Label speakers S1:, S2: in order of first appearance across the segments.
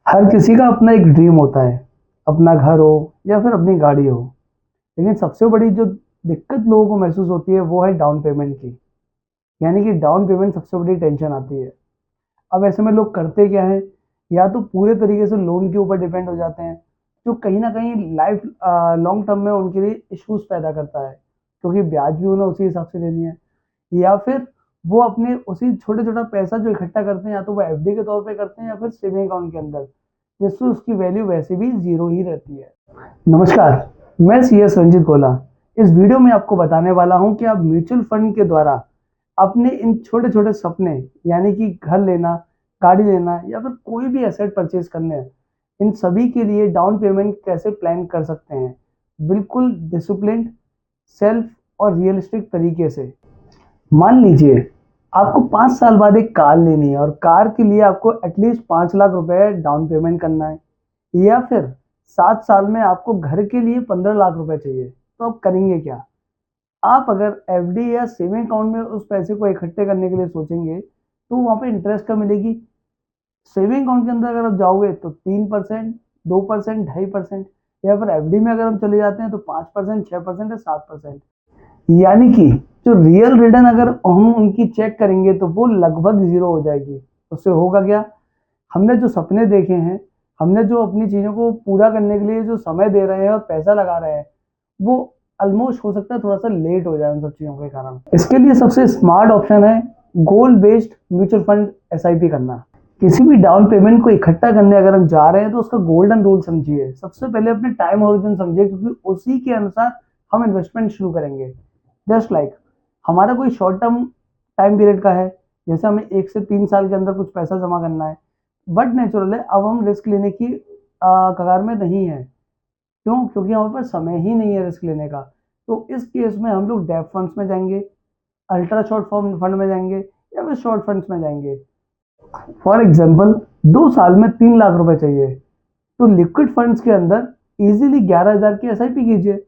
S1: हर किसी का अपना एक ड्रीम होता है, अपना घर हो या फिर अपनी गाड़ी हो। लेकिन सबसे बड़ी जो दिक्कत लोगों को महसूस होती है वो है डाउन पेमेंट की। यानी कि डाउन पेमेंट सबसे बड़ी टेंशन आती है। अब ऐसे में लोग करते क्या है, या तो पूरे तरीके से लोन के ऊपर डिपेंड हो जाते हैं, जो कहीं ना कहीं लाइफ लॉन्ग टर्म में उनके लिए इश्यूज पैदा करता है, क्योंकि ब्याज भी उन्हें उसी हिसाब से देनी है। या फिर वो अपने उसी छोटे छोटा पैसा जो इकट्ठा करते हैं, या तो वो एफडी के तौर पे करते हैं या फिर सेविंग अकाउंट के अंदर, जिससे उसकी वैल्यू वैसे भी जीरो ही रहती है। नमस्कार, मैं CS रंजित गोला। इस वीडियो में आपको बताने वाला हूं कि आप म्यूचुअल फंड के द्वारा अपने इन छोटे छोटे सपने, यानी कि घर लेना, गाड़ी लेना या फिर कोई भी एसेट परचेज करने हैं, इन सभी के लिए डाउन पेमेंट कैसे प्लान कर सकते हैं, बिल्कुल डिसिप्लिन, सेल्फ और रियलिस्टिक तरीके से। मान लीजिए आपको 5 साल बाद एक कार लेनी है और कार के लिए आपको एटलीस्ट 5 लाख रुपए डाउन पेमेंट करना है। या फिर 7 साल में आपको घर के लिए 15 लाख रुपए चाहिए, तो आप करेंगे क्या? आप अगर एफडी या सेविंग अकाउंट में उस पैसे को इकट्ठे करने के लिए सोचेंगे, तो वहां पे इंटरेस्ट कम मिलेगी। सेविंग अकाउंट के अंदर अगर आप जाओगे तो 3%, 2%, 2.5%। या फिर एफडी में अगर हम चले जाते हैं तो 5%, 6% या 7%। यानी कि जो रियल रिटर्न अगर हम उनकी चेक करेंगे तो वो लगभग जीरो हो जाएगी। उससे होगा क्या? हमने जो सपने देखे हैं, हमने जो अपनी चीजों को पूरा करने के लिए जो समय दे रहे हैं और पैसा लगा रहे हैं, वो ऑलमोस्ट हो सकता है थोड़ा सा लेट हो जाए उन सब चीजों के कारण। इसके लिए सबसे स्मार्ट ऑप्शन है गोल बेस्ड म्यूचुअल फंड SIP करना। किसी भी डाउन पेमेंट को इकट्ठा करने अगर हम जा रहे हैं तो उसका गोल्डन रूल समझिए। सबसे पहले अपने टाइम होरिजन समझिए, क्योंकि उसी के अनुसार हम इन्वेस्टमेंट शुरू करेंगे। जस्ट लाइक हमारा कोई शॉर्ट टर्म टाइम पीरियड का है, जैसे हमें 1 से 3 साल के अंदर कुछ पैसा जमा करना है। बट नेचुरल है, अब हम रिस्क लेने की कगार में नहीं है। क्यों? क्योंकि हमारे पास समय ही नहीं है रिस्क लेने का। तो इस केस में हम लोग डेप फंड्स में जाएंगे, अल्ट्रा शॉर्ट फॉर्म फंड में जाएंगे या फिर शॉर्ट फंड्स में जाएंगे। फॉर एग्जाम्पल 2 साल में 3 लाख रुपए चाहिए, तो लिक्विड फंड्स के अंदर इजीली 11,000 की SIP कीजिए।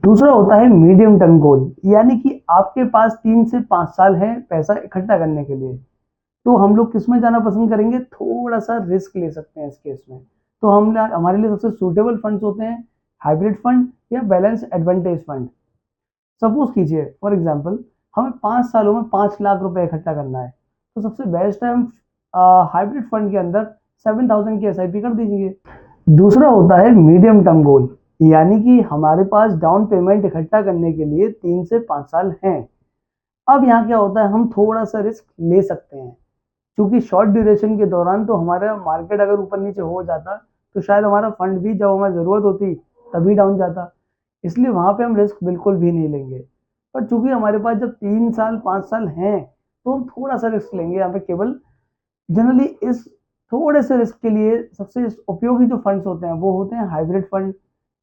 S1: दूसरा होता है मीडियम टर्म गोल, यानी कि आपके पास 3 से 5 साल है पैसा इकट्ठा करने के लिए। तो हम लोग किस में जाना पसंद करेंगे? थोड़ा सा रिस्क ले सकते हैं इस केस में। तो हम हमारे लिए सबसे सूटेबल फंड्स होते हैं हाइब्रिड फंड या बैलेंस एडवांटेज फंड। सपोज कीजिए फॉर एग्जांपल हमें 5 सालों में 5 लाख रुपए इकट्ठा करना है, तो सबसे बेस्ट है हम हाइब्रिड फंड के अंदर 7,000 की SIP कर दीजिए। दूसरा होता है मीडियम टर्म गोल, यानी कि हमारे पास डाउन पेमेंट इकट्ठा करने के लिए 3 से 5 साल हैं। अब यहाँ क्या होता है, हम थोड़ा सा रिस्क ले सकते हैं, क्योंकि शॉर्ट ड्यूरेशन के दौरान तो हमारा मार्केट अगर ऊपर नीचे हो जाता तो शायद हमारा फंड भी जब हमें ज़रूरत होती तभी डाउन जाता। इसलिए वहां पे हम रिस्क बिल्कुल भी नहीं लेंगे। पर चूंकि हमारे पास जब 3 साल 5 साल हैं, तो हम थोड़ा सा रिस्क लेंगे यहाँ पे केवल। जनरली इस थोड़े से रिस्क के लिए सबसे उपयोगी जो फंड्स होते हैं वो होते हैं हाइब्रिड फंड,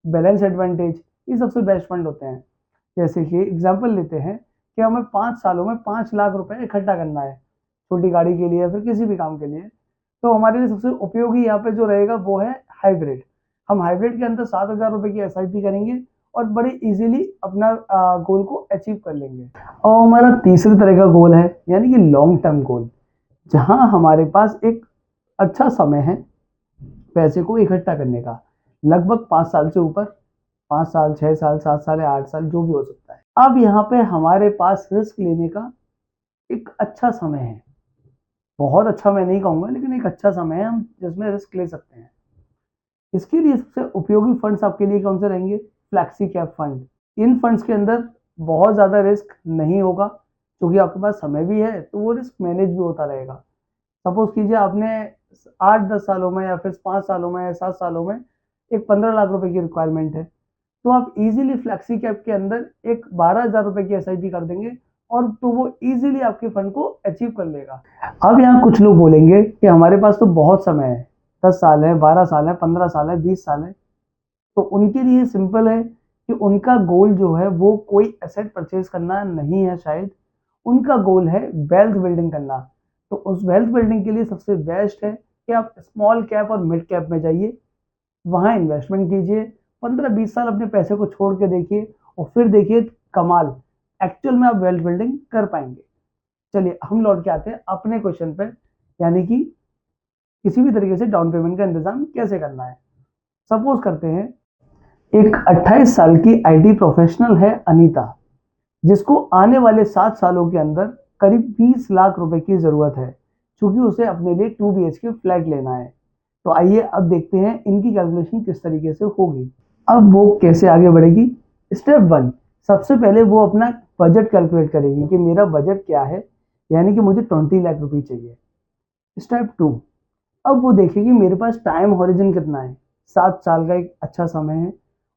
S1: बैलेंस एडवांटेज। ये सबसे बेस्ट फंड होते हैं। जैसे कि एग्जांपल लेते हैं कि हमें 5 सालों में 5 लाख रुपए इकट्ठा करना है, छोटी गाड़ी के लिए या फिर किसी भी काम के लिए। तो हमारे लिए सबसे उपयोगी यहाँ पे जो रहेगा वो है हाइब्रिड। हम हाइब्रिड के अंदर 7,000 रुपए की SIP करेंगे और बड़े इजीली अपना गोल को अचीव कर लेंगे। और हमारा तीसरे तरह का गोल है, यानी कि लॉन्ग टर्म गोल, जहां हमारे पास एक अच्छा समय है पैसे को इकट्ठा करने का, लगभग 5 साल से ऊपर। 5 साल, 6 साल, 7 साल या 8 साल, जो भी हो सकता है। अब यहाँ पे हमारे पास रिस्क लेने का एक अच्छा समय है। बहुत अच्छा मैं नहीं कहूंगा, लेकिन एक अच्छा समय है हम जिसमें रिस्क ले सकते हैं। इसके लिए सबसे उपयोगी फंड्स आपके लिए कौन से रहेंगे? Flexi cap fund. इन फंड्स के अंदर बहुत ज्यादा रिस्क नहीं होगा, क्योंकि आपके पास समय भी है तो वो रिस्क मैनेज भी होता रहेगा। सपोज कीजिए आपने 8-10 सालों में या फिर 5 सालों में या 7 सालों में एक 15 लाख रुपए की रिक्वायरमेंट है, तो आप इजीली फ्लैक्सी कैप के अंदर एक 12,000 रुपए की SIP कर देंगे, और तो वो इजीली आपके फंड को अचीव कर लेगा। अब यहाँ कुछ लोग बोलेंगे कि हमारे पास तो बहुत समय है, 10 साल है, 12 साल है, 15 साल है, 20 साल है। तो उनके लिए सिंपल है कि उनका गोल जो है वो कोई एसेट परचेज करना नहीं है शायद। उनका गोल है वेल्थ बिल्डिंग करना। तो उस वेल्थ बिल्डिंग के लिए सबसे बेस्ट है कि आप स्मॉल कैप और मिड कैप में जाइए, वहां इन्वेस्टमेंट कीजिए, 15-20 साल अपने पैसे को छोड़ के देखिए, और फिर देखिए कमाल, एक्चुअल में आप वेल्थ बिल्डिंग कर पाएंगे। चलिए हम लौट के आते हैं अपने क्वेश्चन पे, यानी कि किसी भी तरीके से डाउन पेमेंट का इंतजाम कैसे करना है। सपोज करते हैं एक 28 साल की आईटी प्रोफेशनल है अनीता, जिसको आने वाले 7 सालों के अंदर करीब 20 लाख रुपए की ज़रूरत है, क्योंकि उसे अपने लिए 2 BHK फ्लैट लेना है। तो आइए अब देखते हैं इनकी कैलकुलेशन किस तरीके से होगी। अब वो कैसे आगे बढ़ेगी। स्टेप 1, सबसे पहले वो अपना बजट कैलकुलेट करेगी कि मेरा बजट क्या है, यानी कि मुझे 20 लाख रुपए चाहिए। स्टेप 2, अब वो देखेगी मेरे पास टाइम हॉरिजन कितना है, 7 साल का एक अच्छा समय है।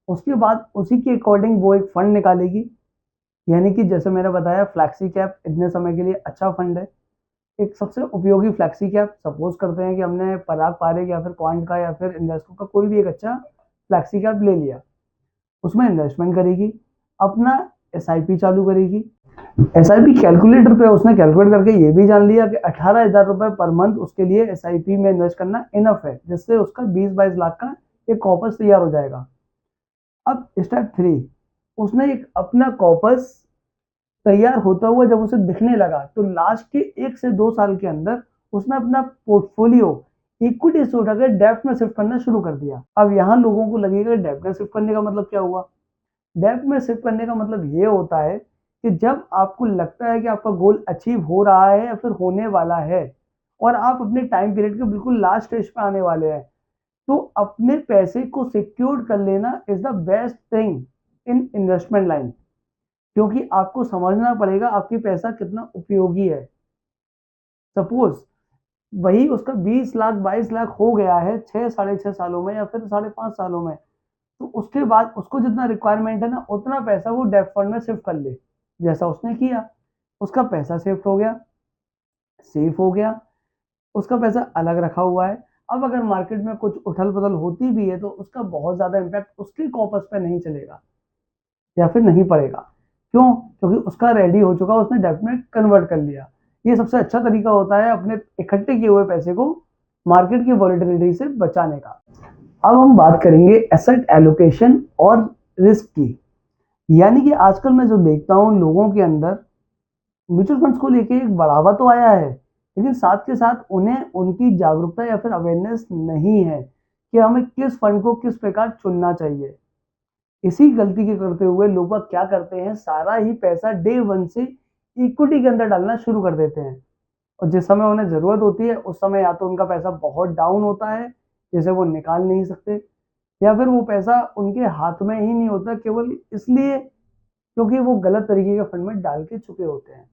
S1: उसके बाद उसी के अकॉर्डिंग वो एक फंड निकालेगी, यानी कि जैसे मैंने बताया फ्लैक्सी कैप इतने समय के लिए अच्छा फंड है। एक सबसे उपयोगी फ्लैक्सी कैप, सपोज करते हैं कि हमने पराग पारेख या फिर क्वांट का या फिर इन्वेस्को का कोई भी एक अच्छा फ्लैक्सी कैप ले लिया, उसमें इन्वेस्टमेंट करेगी, अपना एसआईपी चालू करेगी। एसआईपी कैलकुलेटर पे उसने कैलकुलेट करके ये भी जान लिया कि 18,000 रुपए पर मंथ उसके लिए एसआईपी में इन्वेस्ट करना इनफ है, जिससे उसका 20-22 लाख का एक कॉपस तैयार हो जाएगा। अब स्टेप 3, उसने एक अपना कॉपस तैयार होता हुआ जब उसे दिखने लगा, तो लास्ट के 1 से 2 साल के अंदर उसने अपना पोर्टफोलियो इक्विटी से उठाकर डेब्ट में शिफ्ट करना शुरू कर दिया। अब यहाँ लोगों को लगेगा डेब्ट में शिफ्ट करने का मतलब क्या हुआ। डेब्ट में शिफ्ट करने का मतलब ये होता है कि जब आपको लगता है कि आपका गोल अचीव हो रहा है या फिर होने वाला है और आप अपने टाइम पीरियड के बिल्कुल लास्ट स्टेज पे आने वाले हैं, तो अपने पैसे को सिक्योर कर लेना is the best thing in investment line, क्योंकि आपको समझना पड़ेगा आपकी पैसा कितना उपयोगी है। सपोज वही उसका 20 लाख 22 लाख हो गया है 6-6.5 सालों में या फिर 5.5 सालों में, तो उसके बाद उसको जितना रिक्वायरमेंट है ना, उतना पैसा वो डेब्ट फंड में शिफ्ट कर ले, जैसा उसने किया। उसका पैसा शिफ्ट हो गया, सेफ हो गया, उसका पैसा अलग रखा हुआ है। अब अगर मार्केट में कुछ उथल पुथल होती भी है तो उसका बहुत ज़्यादा इम्पैक्ट उसके कॉपस पे नहीं चलेगा या फिर नहीं पड़ेगा। क्यों? क्योंकि उसका रेडी हो चुका, उसने डेब्ट में कन्वर्ट कर लिया। ये सबसे अच्छा तरीका होता है अपने इकट्ठे किए हुए पैसे को मार्केट की वॉलेटिलिटी से बचाने का। अब हम बात करेंगे एसेट एलोकेशन और रिस्क की। यानी कि आजकल मैं जो देखता हूँ लोगों के अंदर म्यूचुअल फंड्स को लेके एक बढ़ावा तो आया है, लेकिन साथ के साथ उन्हें उनकी जागरूकता या फिर अवेयरनेस नहीं है कि हमें किस फंड को किस प्रकार चुनना चाहिए। इसी गलती के करते हुए लोग क्या करते हैं, सारा ही पैसा डे 1 से इक्विटी के अंदर डालना शुरू कर देते हैं, और जिस समय उन्हें जरूरत होती है उस समय या तो उनका पैसा बहुत डाउन होता है जिसे वो निकाल नहीं सकते, या फिर वो पैसा उनके हाथ में ही नहीं होता, केवल इसलिए क्योंकि वो गलत तरीके के फंड में डाल के चुके होते हैं।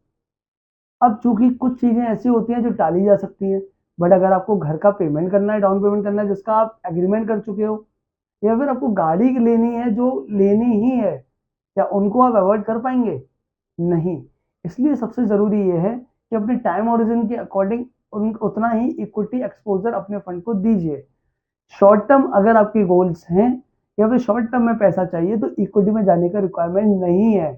S1: अब चूंकि कुछ चीजें ऐसी होती हैं जो टाली जा सकती हैं, बट अगर आपको घर का पेमेंट करना है, डाउन पेमेंट करना है जिसका आप एग्रीमेंट कर चुके हो, या फिर आपको गाड़ी लेनी है जो लेनी ही है, क्या उनको आप अवॉइड कर पाएंगे? नहीं। इसलिए सबसे जरूरी ये है कि अपने टाइम ओरिजिन के अकॉर्डिंग उतना ही इक्विटी एक्सपोजर अपने फंड को दीजिए। शॉर्ट टर्म अगर आपके गोल्स हैं या फिर शॉर्ट टर्म में पैसा चाहिए तो इक्विटी में जाने का रिक्वायरमेंट नहीं है।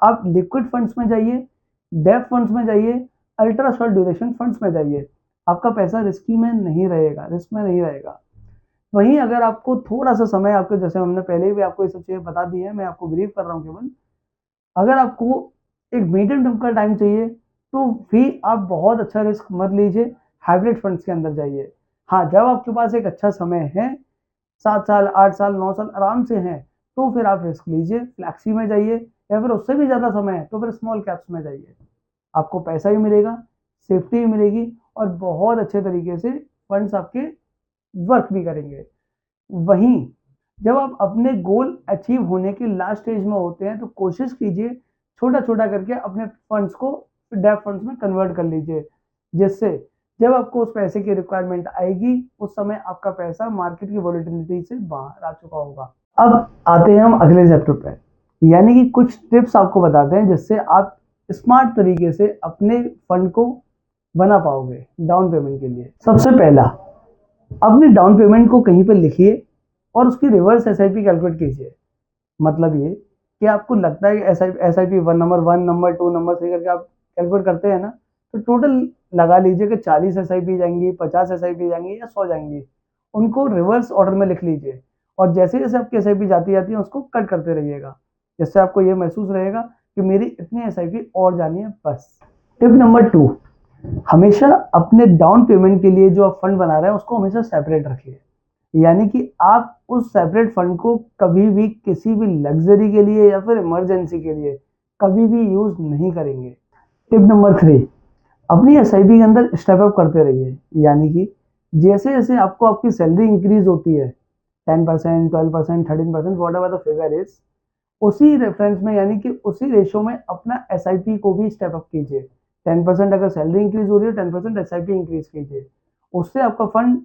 S1: आप लिक्विड फंड्स में जाइए, डेब्ट फंड्स में जाइए, अल्ट्रा शॉर्ट ड्यूरेशन फंड्स में जाइए। आपका पैसा रिस्की में नहीं रहेगा, रिस्क में नहीं रहेगा। वहीं अगर आपको थोड़ा सा समय, आपको जैसे हमने पहले भी आपको ये सब चीजें बता दी है, मैं आपको ब्रीफ कर रहा हूँ केवल, अगर आपको एक मीडियम टर्म का टाइम चाहिए तो भी आप बहुत अच्छा रिस्क मत लीजिए, हाइब्रिड फंड्स के अंदर जाइए। हाँ, जब आपके पास एक अच्छा समय है, 7 साल 8 साल 9 साल आराम से हैं, तो फिर आप रिस्क लीजिए, फ्लैक्सी में जाइए, या फिर उससे भी ज़्यादा समय है तो फिर स्मॉल कैप्स में जाइए। आपको पैसा भी मिलेगा, सेफ्टी भी मिलेगी, और बहुत अच्छे तरीके से फंड्स आपके वर्क भी करेंगे। वहीं जब आप अपने गोल अचीव होने के लास्ट स्टेज में होते हैं तो कोशिश कीजिए छोटा छोटा करके अपने फंड्स को डेब्ट फंड्स में कन्वर्ट कर लीजिए, जिससे जब आपको उस पैसे की रिक्वायरमेंट आएगी उस समय आपका पैसा मार्केट की वॉलेटिलिटी से बाहर आ चुका होगा। अब आते हैं हम अगले चैप्टर पे, यानी कि कुछ टिप्स आपको बताते हैं जिससे आप स्मार्ट तरीके से अपने फंड को बना पाओगे डाउन पेमेंट के लिए। सबसे पहला, अपने डाउन पेमेंट को कहीं पर लिखिए और उसकी रिवर्स एसआईपी कैलकुलेट कीजिए। मतलब ये कि आपको लगता है कि एसआईपी 1 नंबर 1 नंबर 2 नंबर 3 करके आप कैलकुलेट करते हैं ना, तो टोटल लगा लीजिए कि 40 एसआईपी जाएंगी, 50 एसआईपी जाएंगी या 100 जाएंगी। उनको रिवर्स ऑर्डर में लिख लीजिए, और जैसे जैसे आपकी एसआईपी जाती जाती है उसको कट करते रहिएगा, जिससे आपको ये महसूस रहेगा कि मेरी इतनी एसआईपी और जानी है बस। टिप नंबर 2, हमेशा अपने डाउन पेमेंट के लिए जो आप फंड बना रहे हैं उसको हमेशा सेपरेट रखिए, यानी कि आप उस सेपरेट फंड को कभी भी किसी भी लग्जरी के लिए या फिर इमरजेंसी के लिए कभी भी यूज नहीं करेंगे। टिप नंबर 3, अपनी एसआईपी के अंदर स्टेप अप करते रहिए, यानी कि जैसे जैसे आपको आपकी सैलरी इंक्रीज होती है 10%, 12%, 13%, what ever the figure is, उसी रेफरेंस में यानी कि उसी रेशो में अपना एसआईपी को भी स्टेप अप कीजिए। 10% अगर सैलरी इंक्रीज हो रही है, 10% एसआईपी इंक्रीज कीजिए, उससे आपका फंड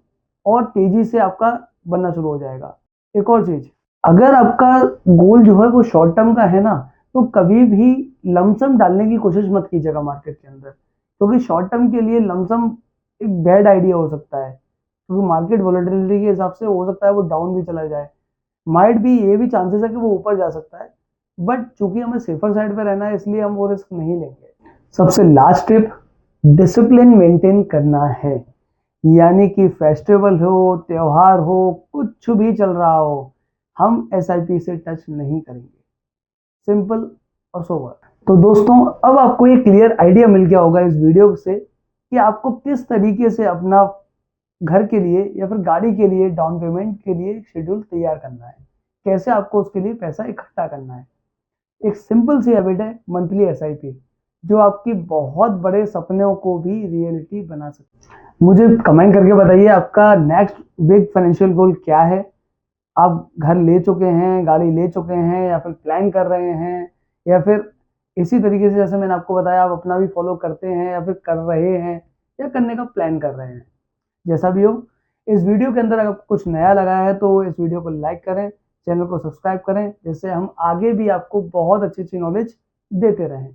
S1: और तेजी से आपका बनना शुरू हो जाएगा। एक और चीज, अगर आपका गोल जो है वो शॉर्ट टर्म का है ना, तो कभी भी लमसम डालने की कोशिश मत कीजिएगा मार्केट के अंदर, क्योंकि शॉर्ट टर्म के लिए लमसम एक बैड आइडिया हो सकता है, क्योंकि मार्केट वोलेटिलिटी के हिसाब से हो सकता है वो डाउन भी चला जाए, माइट भी ये भी चांसेस है कि वो ऊपर जा सकता है, बट चूंकि हमें सेफर साइड पे रहना है इसलिए हम वो रिस्क नहीं लेंगे। सबसे लास्ट टिप, डिसिप्लिन मेंटेन करना है, यानी कि फेस्टिवल हो, त्योहार हो, कुछ भी चल रहा हो, हम एसआईपी से टच नहीं करेंगे। सिंपल और सोबर। तो दोस्तों, अब आपको ये क्लियर आइडिया मिल गया होगा इस वीडियो से कि आपको किस तरीके से अपना घर के लिए या फिर गाड़ी के लिए डाउन पेमेंट के लिए शेड्यूल तैयार करना है, कैसे आपको उसके लिए पैसा इकट्ठा करना है। एक सिंपल सी हैबिट है मंथली एसआईपी, जो आपकी बहुत बड़े सपनों को भी रियलिटी बना सकती है। मुझे कमेंट करके बताइए आपका नेक्स्ट बिग फाइनेंशियल गोल क्या है। आप घर ले चुके हैं, गाड़ी ले चुके हैं, या फिर प्लान कर रहे हैं, या फिर इसी तरीके से जैसे मैंने आपको बताया आप अपना भी फॉलो करते हैं या फिर कर रहे हैं या करने का प्लान कर रहे हैं। जैसा भी हो, इस वीडियो के अंदर अगर कुछ नया लगा है तो इस वीडियो को लाइक करें, चैनल को सब्सक्राइब करें, जिससे हम आगे भी आपको बहुत अच्छी अच्छी नॉलेज देते रहें।